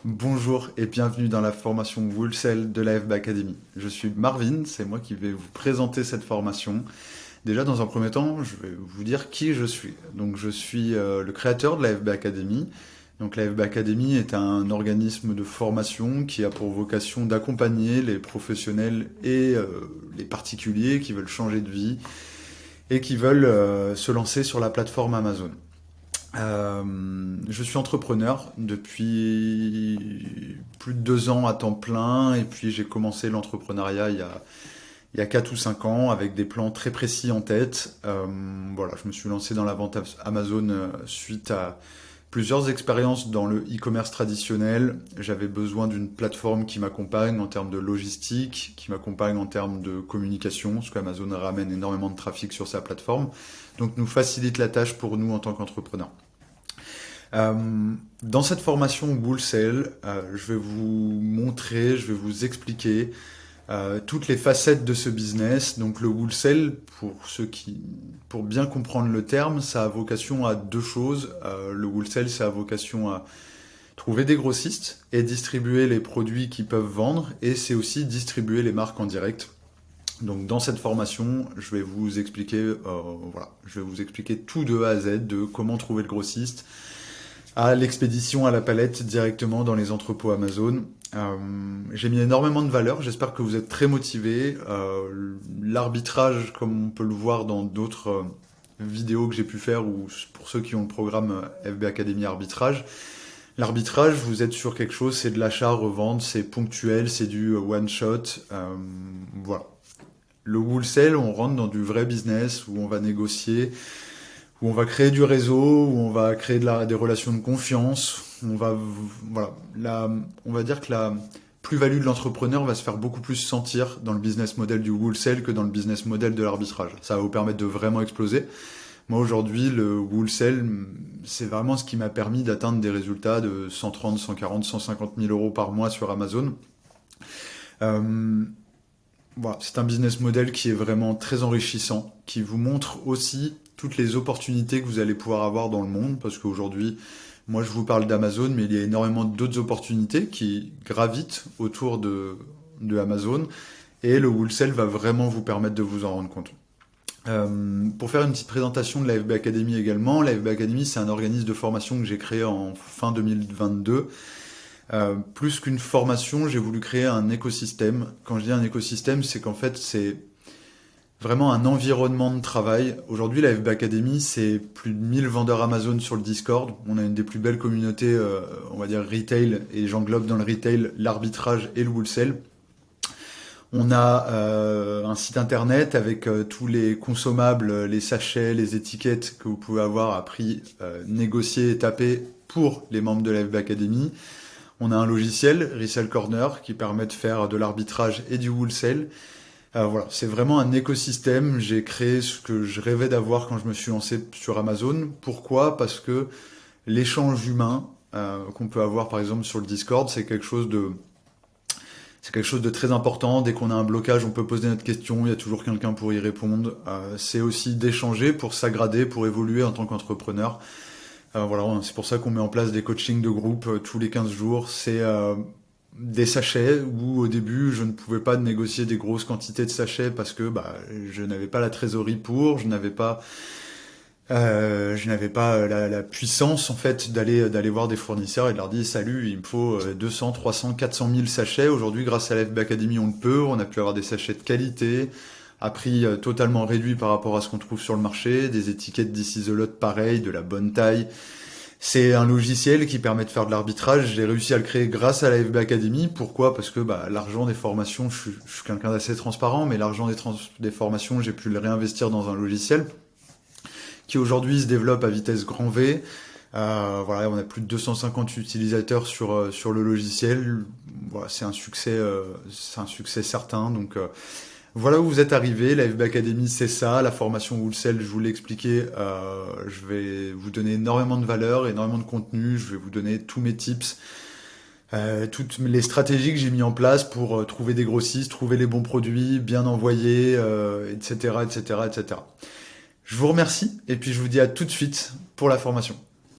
Bonjour et bienvenue dans la formation Wholesale de la FB Academy. Je suis Marvin, c'est moi qui vais vous présenter cette formation. Déjà, dans un premier temps, je vais vous dire qui je suis. Donc, je suis le créateur de la FB Academy. Donc, la FB Academy est un organisme de formation qui a pour vocation d'accompagner les professionnels et les particuliers qui veulent changer de vie et qui veulent se lancer sur la plateforme Amazon. Je suis entrepreneur depuis plus de 2 ans à temps plein et puis j'ai commencé l'entrepreneuriat il y a 4 ou 5 ans avec des plans très précis en tête. Voilà, je me suis lancé dans la vente Amazon suite à plusieurs expériences dans le e-commerce traditionnel. J'avais besoin d'une plateforme qui m'accompagne en termes de logistique, qui m'accompagne en termes de communication, parce qu'Amazon ramène énormément de trafic sur sa plateforme, donc nous facilite la tâche pour nous en tant qu'entrepreneurs. Dans cette formation Wholesale, je vais vous montrer, je vais vous expliquer toutes les facettes de ce business. Donc le wholesale, pour bien comprendre le terme, ça a vocation à deux choses. Le wholesale, ça a vocation à trouver des grossistes et distribuer les produits qu'ils peuvent vendre, et c'est aussi distribuer les marques en direct. Donc dans cette formation, je vais vous expliquer, je vais vous expliquer tout de A à Z, de comment trouver le grossiste, à l'expédition à la palette directement dans les entrepôts Amazon. J'ai mis énormément de valeur, j'espère que vous êtes très motivés. L'arbitrage, comme on peut le voir dans d'autres vidéos que j'ai pu faire, ou pour ceux qui ont le programme FB Academy Arbitrage, l'arbitrage, vous êtes sur quelque chose, c'est de l'achat-revente, c'est ponctuel, c'est du one-shot. Voilà. Le wholesale, on rentre dans du vrai business où on va négocier, où on va créer du réseau, où on va créer des relations de confiance. On va dire que la plus-value de l'entrepreneur va se faire beaucoup plus sentir dans le business model du wholesale que dans le business model de l'arbitrage. Ça va vous permettre de vraiment exploser. Moi, aujourd'hui, le wholesale, c'est vraiment ce qui m'a permis d'atteindre des résultats de 130, 140, 150 000 euros par mois sur Amazon. Voilà, c'est un business model qui est vraiment très enrichissant, qui vous montre aussi toutes les opportunités que vous allez pouvoir avoir dans le monde, parce qu'aujourd'hui, moi je vous parle d'Amazon, mais il y a énormément d'autres opportunités qui gravitent autour de Amazon, et le wholesale va vraiment vous permettre de vous en rendre compte. Pour faire une petite présentation de la FB Academy également, la FB Academy, c'est un organisme de formation que j'ai créé en fin 2022. Plus qu'une formation, j'ai voulu créer un écosystème. Quand je dis un écosystème, c'est qu'en fait, c'est vraiment un environnement de travail. Aujourd'hui, la FB Academy, c'est plus de 1000 vendeurs Amazon sur le Discord. On a une des plus belles communautés, on va dire retail, et j'englobe dans le retail l'arbitrage et le wholesale. On a un site internet avec tous les consommables, les sachets, les étiquettes que vous pouvez avoir à prix négocié et tapé pour les membres de la FB Academy. On a un logiciel, Resell Corner, qui permet de faire de l'arbitrage et du wholesale. Voilà, c'est vraiment un écosystème. J'ai créé ce que je rêvais d'avoir quand je me suis lancé sur Amazon. Pourquoi? Parce que l'échange humain qu'on peut avoir par exemple sur le Discord, c'est quelque chose de très important. Dès qu'on a un blocage, on peut poser notre question, il y a toujours quelqu'un pour y répondre. C'est aussi d'échanger pour s'agrader, pour évoluer en tant qu'entrepreneur. Voilà, c'est pour ça qu'on met en place des coachings de groupe tous les 15 jours. C'est des sachets où au début je ne pouvais pas négocier des grosses quantités de sachets parce que je n'avais pas la trésorerie je n'avais pas la puissance en fait d'aller voir des fournisseurs et de leur dire salut, il me faut 200, 300, 400 000 sachets. Aujourd'hui, grâce à la FB Academy, on le peut. On a pu avoir des sachets de qualité à prix totalement réduit par rapport à ce qu'on trouve sur le marché, des étiquettes This is a lot pareilles, de la bonne taille. C'est un logiciel qui permet de faire de l'arbitrage. J'ai réussi à le créer grâce à la FB Academy. Pourquoi? Parce que l'argent des formations, je suis quelqu'un d'assez transparent, mais l'argent des formations, j'ai pu le réinvestir dans un logiciel qui aujourd'hui se développe à vitesse grand V. Voilà, on a plus de 250 utilisateurs sur le logiciel. Voilà, c'est un succès certain. Donc voilà où vous êtes arrivé. La FB Academy, c'est ça. La formation wholesale, je vous l'ai expliqué. Je vais vous donner énormément de valeur, énormément de contenu. Je vais vous donner tous mes tips, toutes les stratégies que j'ai mis en place pour trouver des grossistes, trouver les bons produits, bien envoyer, etc., etc., etc. Je vous remercie et puis je vous dis à tout de suite pour la formation.